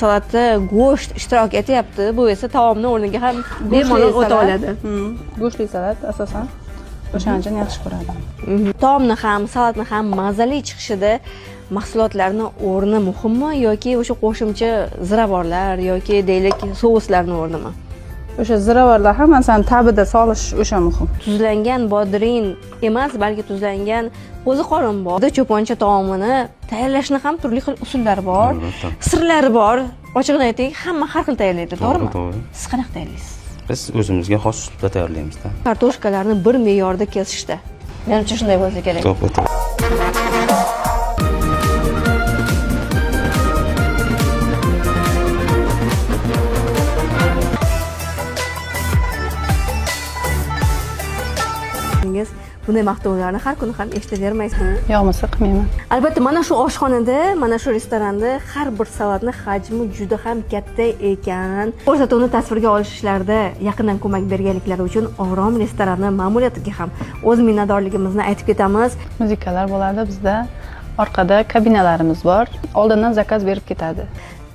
salatda go'sht ishtirok etyapti. Bu esa taomning o'rniga ham bemalol o'ta oladi. Go'shtli salat asosan o'shaning uchun yaxshi ko'radim. Taomni ham, salatni ham mazali chiqishida mahsulotlarning o'rni muhimmi yoki o'sha qo'shimcha ziravorlar yoki deylik souslarning o'rnimi? O'sha ziravorlar ham masalan tabida solish o'sha muhim. Tuzlangan bodring emas, balki tuzlangan qo'ziqorin bor. Cho'poncha taomini tayyorlashning ham turli xil usullari bor, sirlari bor. Ochig'ini ayting, hamma har xil tayyorlaydi, to'g'rimi? To'g'ri. Siz qanaqa tayyorlaysiz? Biz o'zimizga xos uslubda tayyorlaymiz-da. Kartoshkalarni bir me'yorda kesishda. Menimcha shunday bo'lsa kerak. To'g'ri. Bunday maqtovlarni har kuni ham eshitavermaysiz. Yo'qmasa qilmayman. Albatta, mana shu oshxonada, mana shu restoranda har bir salatni hajmi juda ham katta ekan. Ko'rsatuvni tasvirga olishlarda yaqindan ko'mak berganliklari uchun Orom restorani ma'muriyatiga ham o'z minnatdorligimizni aytib ketamiz. Muzikalar bo'ladi bizda. Orqada kabinalarimiz bor. Oldindan zakaz berib ketadi.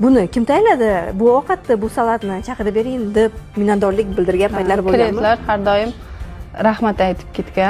Buni kim tayyorladi? Bu ovqatni, bu salatni chaqirib bering deb minnatdorlik bildirgan paytlar bo'lganmi? Klientlar har doim rahmat aytib ketgan.